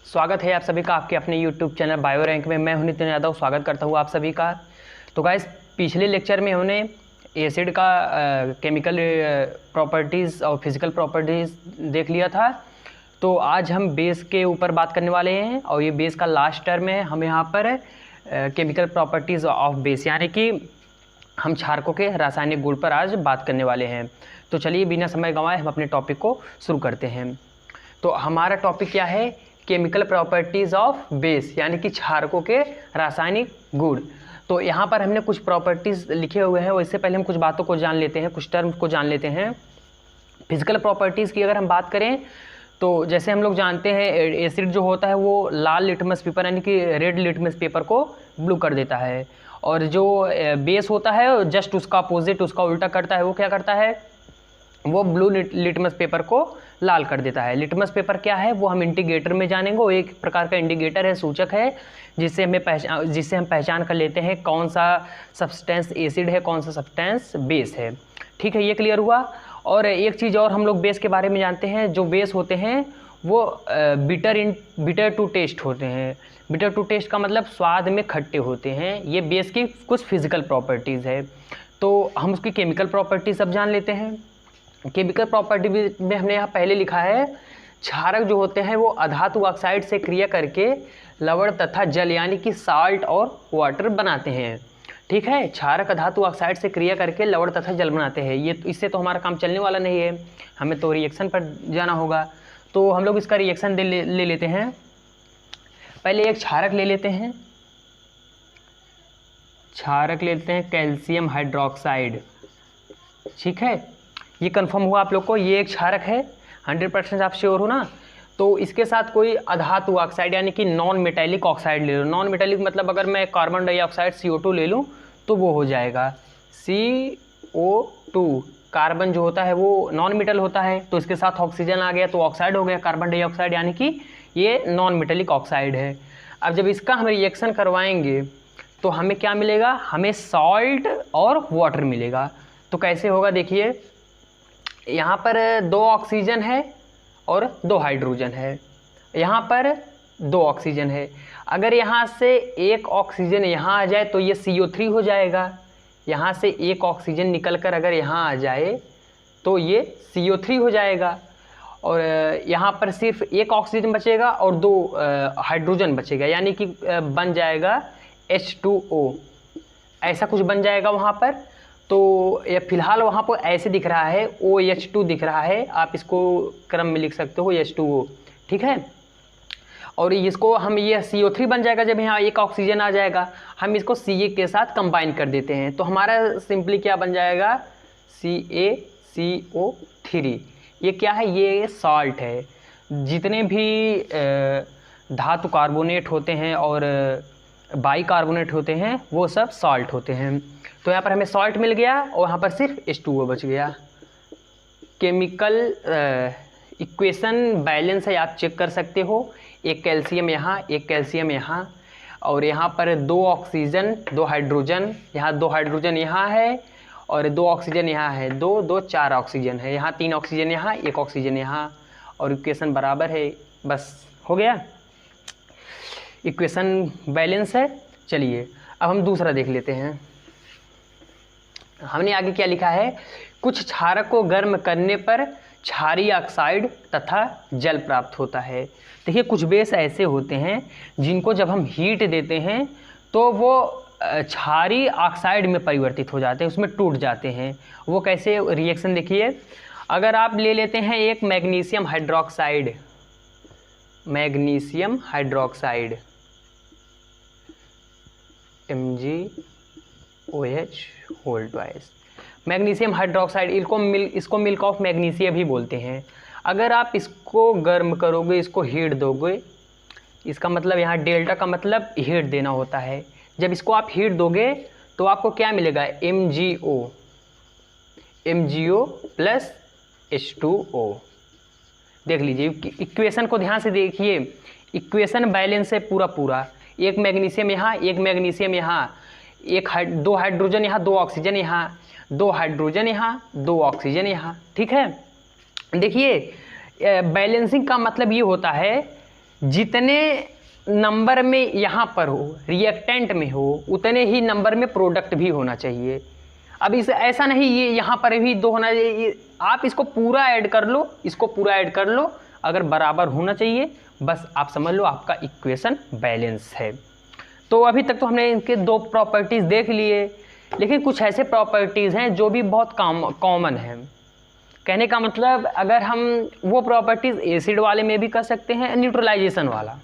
स्वागत है आप सभी का आपके अपने YouTube चैनल बायो रैंक में। मैं हूं नितिन यादव, स्वागत करता हूं आप सभी का। तो गाइस, पिछले लेक्चर में हमने एसिड का केमिकल प्रॉपर्टीज़ और फिज़िकल प्रॉपर्टीज़ देख लिया था। तो आज हम बेस के ऊपर बात करने वाले हैं और ये बेस का लास्ट टर्म है। हम यहाँ पर केमिकल प्रॉपर्टीज़ ऑफ बेस यानी कि हम क्षारकों के रासायनिक गुण पर आज बात करने वाले हैं। तो चलिए बिना समय गंवाए हम अपने टॉपिक को शुरू करते हैं। तो हमारा टॉपिक क्या है? केमिकल प्रॉपर्टीज़ ऑफ बेस यानी कि क्षारकों के रासायनिक गुण। तो यहाँ पर हमने कुछ प्रॉपर्टीज़ लिखे हुए हैं। इससे पहले हम कुछ बातों को जान लेते हैं, कुछ टर्म्स को जान लेते हैं। फिजिकल प्रॉपर्टीज़ की अगर हम बात करें तो जैसे हम लोग जानते हैं एसिड जो होता है वो लाल लिटमस पेपर यानी कि रेड लिटमस पेपर को ब्लू कर देता है, और जो बेस होता है जस्ट उसका अपोजिट, उसका उल्टा करता है। वो क्या करता है? वो ब्लू लिटमस पेपर को लाल कर देता है। लिटमस पेपर क्या है वो हम इंडिकेटर में जानेंगे। वो एक प्रकार का इंडिकेटर है, सूचक है, जिससे हम पहचान कर लेते हैं कौन सा सब्सटेंस एसिड है, कौन सा सब्सटेंस बेस है। ठीक है, ये क्लियर हुआ। और एक चीज़ और हम लोग बेस के बारे में जानते हैं। जो बेस होते हैं वो बिटर टू टेस्ट होते हैं। बिटर टू टेस्ट का मतलब स्वाद में खट्टे होते हैं। ये बेस की कुछ फिजिकल प्रॉपर्टीज़ है। तो हम उसकी केमिकल प्रॉपर्टीज अब जान लेते हैं। केमिकल प्रॉपर्टी में हमने यहाँ पहले लिखा है, क्षारक जो होते हैं वो अधातु ऑक्साइड से क्रिया करके लवण तथा जल यानी कि साल्ट और वाटर बनाते हैं। ठीक है, क्षारक अधातु ऑक्साइड से क्रिया करके लवण तथा जल बनाते हैं। ये इससे तो हमारा काम चलने वाला नहीं है, हमें तो रिएक्शन पर जाना होगा। तो हम लोग इसका रिएक्शन ले लेते हैं। पहले एक क्षारक ले लेते हैं। क्षारक लेते हैं कैल्शियम हाइड्रोक्साइड। ठीक है, ये कंफर्म हुआ आप लोग को, ये एक क्षारक है। 100% आप श्योर हो ना? तो इसके साथ कोई अधातु ऑक्साइड यानी कि नॉन मेटेलिक ऑक्साइड ले लो। नॉन मेटेलिक मतलब अगर मैं कार्बन डाइऑक्साइड CO2 ले लूँ तो वो हो जाएगा CO2। कार्बन जो होता है वो नॉन मेटल होता है, तो इसके साथ ऑक्सीजन आ गया तो ऑक्साइड हो गया कार्बन डाइऑक्साइड, यानी कि ये नॉन मेटेलिक ऑक्साइड है। अब जब इसका हम रिएक्शन करवाएंगे तो हमें क्या मिलेगा? हमें सॉल्ट और वाटर मिलेगा। तो कैसे होगा देखिए, यहाँ पर 2 ऑक्सीजन है और 2 हाइड्रोजन है। यहाँ पर 2 ऑक्सीजन है। अगर यहाँ से एक ऑक्सीजन यहाँ आ जाए तो ये CO3 हो जाएगा। यहाँ से एक ऑक्सीजन निकलकर अगर यहाँ आ जाए तो ये CO3 हो जाएगा। और यहाँ पर सिर्फ एक ऑक्सीजन बचेगा और 2 हाइड्रोजन बचेगा, यानी कि बन जाएगा H2O। ऐसा कुछ बन जाएगा वहाँ पर। तो ये फिलहाल वहाँ पर ऐसे दिख रहा है, OH2 दिख रहा है। आप इसको क्रम में लिख सकते हो H2O। ठीक है, और इसको हम ये CO3 बन जाएगा। जब यहाँ एक ऑक्सीजन आ जाएगा हम इसको Ca के साथ कंबाइन कर देते हैं तो हमारा सिंपली क्या बन जाएगा? CaCO3। ये क्या है? ये सॉल्ट है। जितने भी धातु कार्बोनेट होते हैं और बाइकार्बोनेट होते हैं वो सब सॉल्ट होते हैं। तो यहाँ पर हमें सॉल्ट मिल गया और यहाँ पर सिर्फ H2O बच गया। केमिकल इक्वेशन बैलेंस है, आप चेक कर सकते हो। एक कैल्शियम यहाँ, एक कैल्शियम यहाँ, और यहाँ पर 2 ऑक्सीजन 2 हाइड्रोजन, यहाँ 2 हाइड्रोजन यहाँ है और 2 ऑक्सीजन यहाँ है। 2 2 4 ऑक्सीजन है यहाँ, 3 ऑक्सीजन यहाँ, 1 ऑक्सीजन यहाँ, और इक्वेशन बराबर है। बस हो गया, इक्वेशन बैलेंस है। चलिए अब हम दूसरा देख लेते हैं। हमने आगे क्या लिखा है? कुछ क्षारक को गर्म करने पर क्षारीय ऑक्साइड तथा जल प्राप्त होता है। देखिए, कुछ बेस ऐसे होते हैं जिनको जब हम हीट देते हैं तो वो क्षारीय ऑक्साइड में परिवर्तित हो जाते हैं, उसमें टूट जाते हैं। वो कैसे रिएक्शन देखिए, अगर आप ले लेते हैं एक magnesium hydroxide, magnesium hydroxide MgOH2। Magnesium hydroxide इसको मिल्क ऑफ मैग्नीशिया भी बोलते हैं। अगर आप इसको गर्म करोगे, इसको हीट दोगे, इसका मतलब यहाँ डेल्टा का मतलब हीट देना होता है। जब इसको आप हीट दोगे तो आपको क्या मिलेगा? MgO plus H2O। देख लीजिए इक्वेशन को ध्यान से देखिए, इक्वेशन बैलेंस है पूरा। एक मैग्नीशियम यहाँ, एक मैग्नीशियम यहाँ, 2 हाइड्रोजन यहाँ, 2 ऑक्सीजन यहाँ, 2 हाइड्रोजन यहाँ, 2 ऑक्सीजन यहाँ। ठीक है, देखिए बैलेंसिंग का मतलब ये होता है जितने नंबर में यहाँ पर हो रिएक्टेंट में हो उतने ही नंबर में प्रोडक्ट भी होना चाहिए। अब इस ऐसा नहीं ये यहाँ पर भी 2 होना चाहिए, आप इसको पूरा ऐड कर लो, इसको पूरा ऐड कर लो, अगर बराबर होना चाहिए बस आप समझ लो आपका इक्वेशन बैलेंस है। तो अभी तक तो हमने इनके 2 प्रॉपर्टीज़ देख लिए, लेकिन कुछ ऐसे प्रॉपर्टीज़ हैं जो भी बहुत कॉमन हैं। कहने का मतलब अगर हम वो प्रॉपर्टीज़ एसिड वाले में भी कर सकते हैं, न्यूट्रलाइजेशन वाला,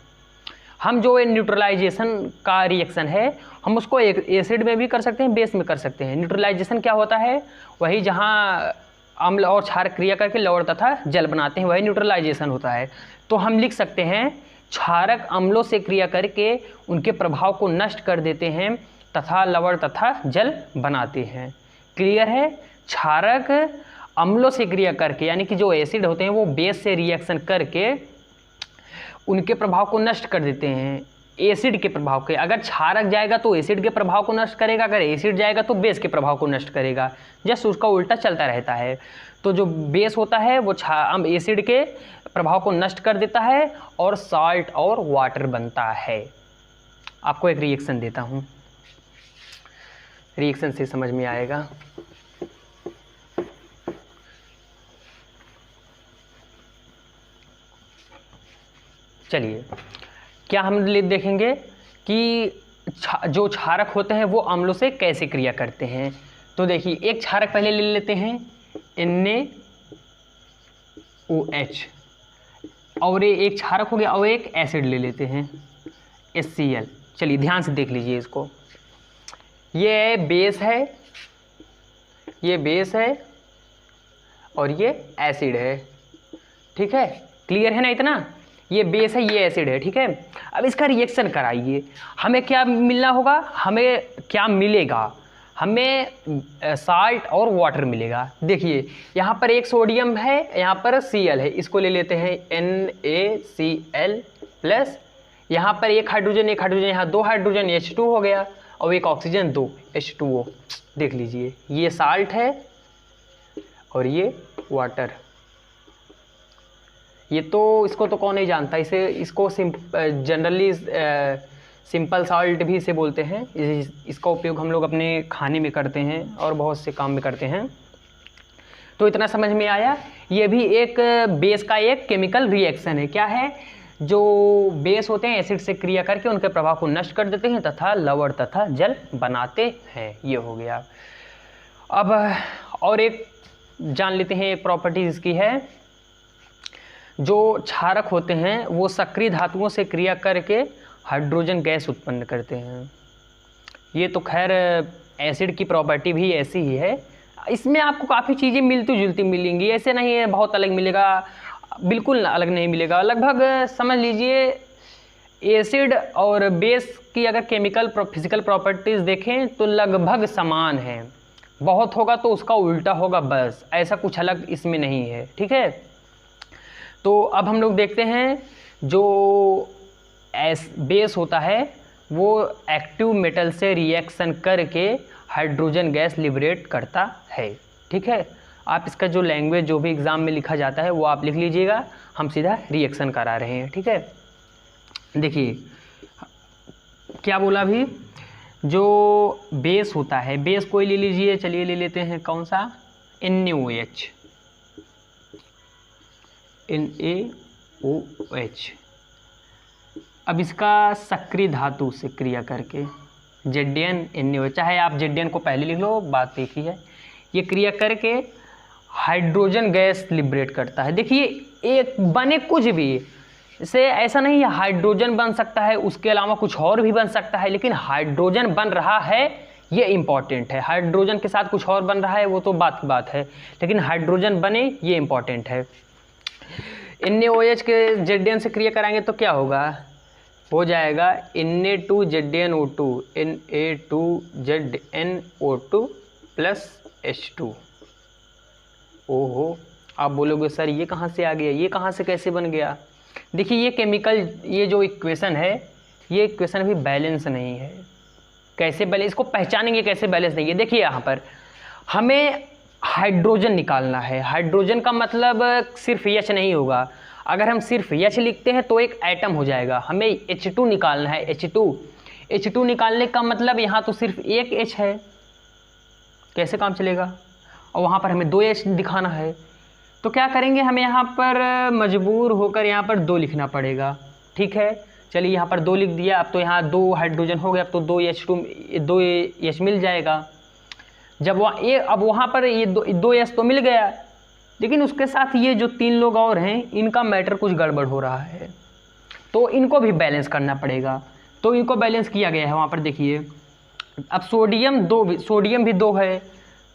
हम जो न्यूट्रलाइजेशन का रिएक्शन है हम उसको एक एसिड में भी कर सकते हैं, बेस में कर सकते हैं। न्यूट्रलाइजेशन क्या होता है, वही जहाँ अम्ल और क्षारक क्रिया करके लवण तथा जल बनाते हैं, वही न्यूट्रलाइजेशन होता है। तो हम लिख सकते हैं क्षारक अम्लों से क्रिया करके उनके प्रभाव को नष्ट कर देते हैं तथा लवण तथा जल बनाते हैं। क्लियर है? क्षारक अम्लों से क्रिया करके, यानी कि जो एसिड होते हैं वो बेस से रिएक्शन करके उनके प्रभाव को नष्ट कर देते हैं, एसिड के प्रभाव के। अगर क्षारक जाएगा तो एसिड के प्रभाव को नष्ट करेगा, अगर एसिड जाएगा तो बेस के प्रभाव को नष्ट करेगा, जस्ट उसका उल्टा चलता रहता है। तो जो बेस होता है वो एसिड के प्रभाव को नष्ट कर देता है और साल्ट और वाटर बनता है। आपको एक रिएक्शन देता हूँ, रिएक्शन से समझ में आएगा। चलिए, क्या हम देखेंगे कि जो क्षारक होते हैं वो अम्लों से कैसे क्रिया करते हैं। तो देखिए, एक क्षारक पहले ले लेते हैं NaOH, और ये एक क्षारक हो गया, और एक एसिड ले लेते हैं HCl। चलिए ध्यान से देख लीजिए इसको, ये बेस है, ये बेस है और ये एसिड है। ठीक है, क्लियर है ना इतना? ये बेस है, ये एसिड है। ठीक है, अब इसका रिएक्शन कराइए, हमें क्या मिलना होगा, हमें क्या मिलेगा, हमें साल्ट और वाटर मिलेगा। देखिए यहाँ पर एक सोडियम है, यहाँ पर Cl है, इसको ले लेते हैं NaCl प्लस, यहाँ पर एक हाइड्रोजन, यहाँ 2 हाइड्रोजन H2 हो गया, और एक ऑक्सीजन 2 H2O। देख लीजिए, ये साल्ट है और ये वाटर। ये तो इसको तो कौन नहीं जानता, इसको जनरली सिंपल साल्ट भी इसे बोलते हैं। इसका उपयोग हम लोग अपने खाने में करते हैं और बहुत से काम में करते हैं। तो इतना समझ में आया। ये भी एक बेस का एक केमिकल रिएक्शन है। क्या है? जो बेस होते हैं एसिड से क्रिया करके उनके प्रभाव को नष्ट कर देते हैं तथा लवण तथा जल बनाते हैं। ये हो गया। अब और एक जान लेते हैं, एक प्रॉपर्टी इसकी है, जो क्षारक होते हैं वो सक्रिय धातुओं से क्रिया करके हाइड्रोजन गैस उत्पन्न करते हैं। ये तो खैर एसिड की प्रॉपर्टी भी ऐसी ही है। इसमें आपको काफ़ी चीज़ें मिलती जुलती मिलेंगी, ऐसे नहीं है बहुत अलग मिलेगा, बिल्कुल अलग नहीं मिलेगा। लगभग समझ लीजिए एसिड और बेस की अगर केमिकल फिजिकल प्रॉपर्टीज़ देखें तो लगभग समान है। बहुत होगा तो उसका उल्टा होगा, बस ऐसा कुछ अलग इसमें नहीं है। ठीक है, तो अब हम लोग देखते हैं जो बेस होता है वो एक्टिव मेटल से रिएक्शन करके हाइड्रोजन गैस लिबरेट करता है। ठीक है, आप इसका जो लैंग्वेज जो भी एग्ज़ाम में लिखा जाता है वो आप लिख लीजिएगा, हम सीधा रिएक्शन करा रहे हैं। ठीक है, देखिए क्या बोला अभी, जो बेस होता है, बेस कोई ले लीजिए, चलिए ले लेते हैं कौन सा, NaOH। NaOH अब इसका सक्रिय धातु से क्रिया करके ZnNaOH, चाहे आप Zn को पहले लिख लो, बात एक ही है, ये क्रिया करके हाइड्रोजन गैस लिबरेट करता है। देखिए एक बने कुछ भी, इसे ऐसा नहीं है हाइड्रोजन बन सकता है, उसके अलावा कुछ और भी बन सकता है, लेकिन हाइड्रोजन बन रहा है ये इम्पॉर्टेंट है। हाइड्रोजन के साथ कुछ और बन रहा है वो तो बात की बात है, लेकिन हाइड्रोजन बने ये इम्पॉर्टेंट है। NaOH के Zn से क्रिया कराएंगे तो क्या होगा, हो जाएगा Na2ZnO2 Na2ZnO2 प्लस H2। ओहो, आप बोलोगे सर ये कहाँ से आ गया, ये कहाँ से कैसे बन गया। देखिए ये केमिकल, ये जो इक्वेशन है ये इक्वेशन भी बैलेंस नहीं है। कैसे बैलेंस, इसको पहचानेंगे कैसे बैलेंस नहीं है। देखिए यहाँ पर हमें हाइड्रोजन निकालना है, हाइड्रोजन का मतलब सिर्फ H नहीं होगा। अगर हम सिर्फ H लिखते हैं तो एक एटम हो जाएगा, हमें H2 निकालना है। H2 निकालने का मतलब यहाँ तो सिर्फ एक H है, कैसे काम चलेगा, और वहाँ पर हमें 2 H दिखाना है। तो क्या करेंगे, हमें यहाँ पर मजबूर होकर यहाँ पर 2 लिखना पड़ेगा। ठीक है, चलिए यहाँ पर 2 लिख दिया। अब तो यहाँ 2 हाइड्रोजन हो गया, अब तो 2 H मिल जाएगा। जब अब वहाँ पर ये 2 H तो मिल गया, लेकिन उसके साथ ये जो 3 लोग और हैं, इनका मैटर कुछ गड़बड़ हो रहा है, तो इनको भी बैलेंस करना पड़ेगा। तो इनको बैलेंस किया गया है वहाँ पर, देखिए। अब सोडियम भी 2 है,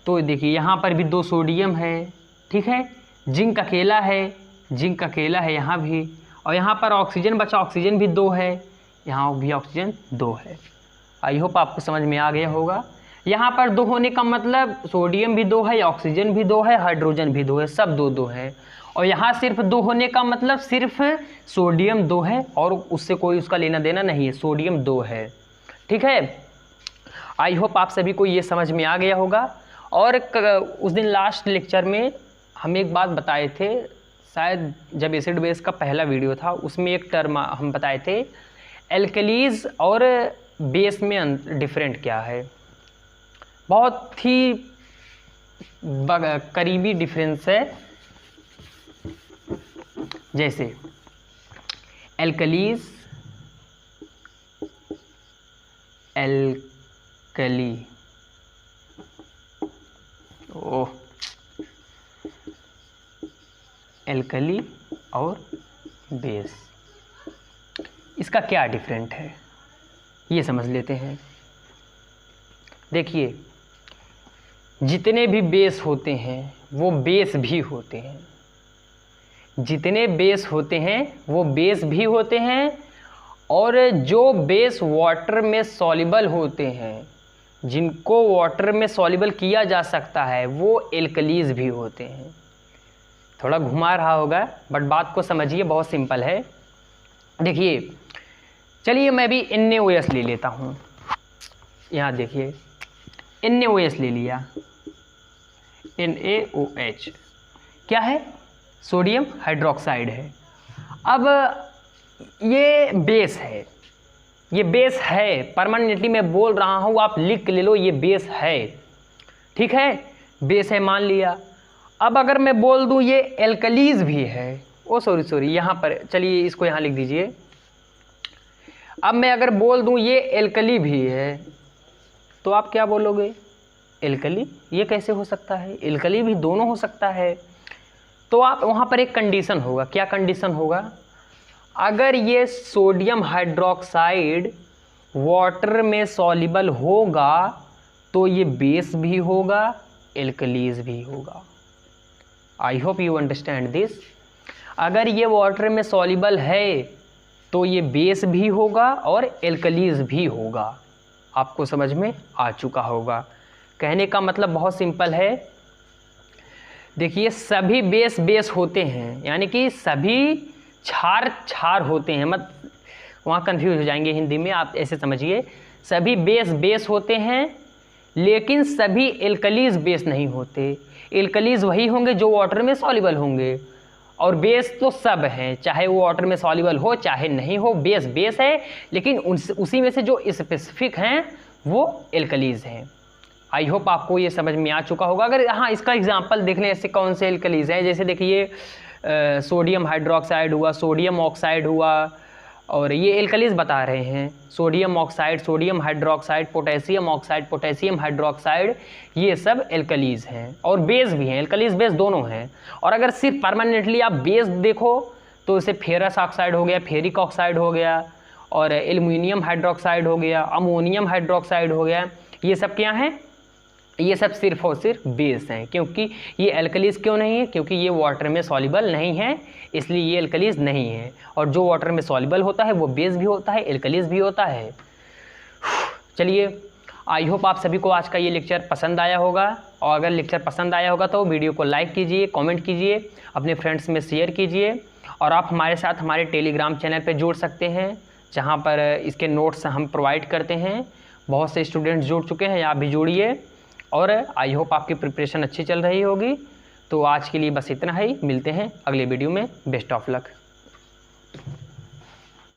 तो देखिए यहाँ पर भी 2 सोडियम है। ठीक है, जिंक अकेला है यहाँ भी, और यहाँ पर ऑक्सीजन बचा, ऑक्सीजन भी 2 है, यहाँ भी ऑक्सीजन 2 है। आई होप आपको समझ में आ गया होगा। यहाँ पर 2 होने का मतलब सोडियम भी 2 है, ऑक्सीजन भी 2 है, हाइड्रोजन भी 2 है, सब 2 है। और यहाँ सिर्फ 2 होने का मतलब सिर्फ सोडियम 2 है और उससे कोई उसका लेना देना नहीं है, सोडियम 2 है। ठीक है, आई होप आप सभी को ये समझ में आ गया होगा। और उस दिन लास्ट लेक्चर में हम एक बात बताए थे, शायद जब एसिड बेस का पहला वीडियो था, उसमें एक टर्म हम बताए थे, एल्कलीज और बेस में डिफरेंट क्या है। बहुत ही करीबी डिफरेंस है। जैसे एल्कली, एल्कली और बेस, इसका क्या डिफरेंट है ये समझ लेते हैं। देखिए, जितने भी बेस होते हैं वो बेस भी होते हैं, जितने बेस होते हैं वो बेस भी होते हैं, और जो बेस वाटर में सॉल्युबल होते हैं, जिनको वाटर में सॉल्युबल किया जा सकता है, वो एल्कलीज भी होते हैं। थोड़ा घुमा रहा होगा बट बात को समझिए, बहुत सिंपल है। देखिए, चलिए मैं भी NaOH ले लेता हूँ। यहाँ देखिए, NaOH ले लिया, NaOH क्या है, सोडियम हाइड्रोक्साइड है। अब ये बेस है, ये बेस है, परमानेंटली मैं बोल रहा हूँ, आप लिख ले लो, ये बेस है। ठीक है, बेस है मान लिया। अब अगर मैं बोल दूँ ये एल्कलीज भी है, सॉरी यहाँ पर, चलिए इसको यहाँ लिख दीजिए। अब मैं अगर बोल दूँ ये एल्कली भी है, तो आप क्या बोलोगे, एल्कली, ये कैसे हो सकता है, एल्कली भी दोनों हो सकता है। तो आप वहाँ पर एक कंडीशन होगा, क्या कंडीशन होगा, अगर ये सोडियम हाइड्रोक्साइड वाटर में सॉल्युबल होगा तो ये बेस भी होगा, एल्कलीज भी होगा। I hope you understand this. अगर ये वाटर में सॉल्युबल है तो ये बेस भी होगा और एल्कलीज भी होगा। आपको समझ में आ चुका होगा। कहने का मतलब बहुत सिंपल है। देखिए, सभी बेस होते हैं, यानी कि सभी क्षार होते हैं, मत वहाँ कंफ्यूज हो जाएंगे हिंदी में, आप ऐसे समझिए, सभी बेस होते हैं, लेकिन सभी एल्कलीज बेस नहीं होते। एल्कलीज वही होंगे जो वाटर में सॉल्युबल होंगे, और बेस तो सब हैं, चाहे वो वाटर में सॉल्युबल हो चाहे नहीं हो, बेस है, लेकिन उसी में से जो स्पेसिफिक हैं वो एल्कलीज हैं। आई होप आपको ये समझ में आ चुका होगा। अगर हाँ, इसका एग्जांपल देख लें, ऐसे कौन से एल्कलीज हैं, जैसे देखिए सोडियम हाइड्रोक्साइड हुआ, सोडियम ऑक्साइड हुआ, और ये एल्कलीज बता रहे हैं, sodium oxide, sodium hydroxide, potassium oxide, potassium hydroxide, ये सब एल्कलीज हैं, और बेस भी हैं, एल्कलीज बेस दोनों हैं। और अगर सिर्फ परमानेंटली आप बेस देखो तो इसे फेरस ऑक्साइड हो गया, फेरिक ऑक्साइड हो गया, और एल्युमिनियम हाइड्रोक्साइड हो गया, अमोनियम हाइड्रोक्साइड हो गया, ये सब क्या हैं, ये सब सिर्फ और सिर्फ बेस हैं। क्योंकि ये एल्कलीज क्यों नहीं है, क्योंकि ये वाटर में सॉल्युबल नहीं है, इसलिए ये एल्कलीज नहीं है। और जो वाटर में सॉल्युबल होता है वो बेस भी होता है, एल्कलीज भी होता है। चलिए, आई होप आप सभी को आज का ये लेक्चर पसंद आया होगा, और अगर लेक्चर पसंद आया होगा तो वीडियो को लाइक कीजिए, कमेंट कीजिए, अपने फ्रेंड्स में शेयर कीजिए, और आप हमारे साथ हमारे टेलीग्राम चैनल पर जुड़ सकते हैं, जहाँ पर इसके नोट्स हम प्रोवाइड करते हैं। बहुत से स्टूडेंट्स जुड़ चुके हैं, आप भी जुड़िए, और आई होप आपकी प्रिपरेशन अच्छी चल रही होगी। तो आज के लिए बस इतना ही, मिलते हैं अगले वीडियो में। Best of luck.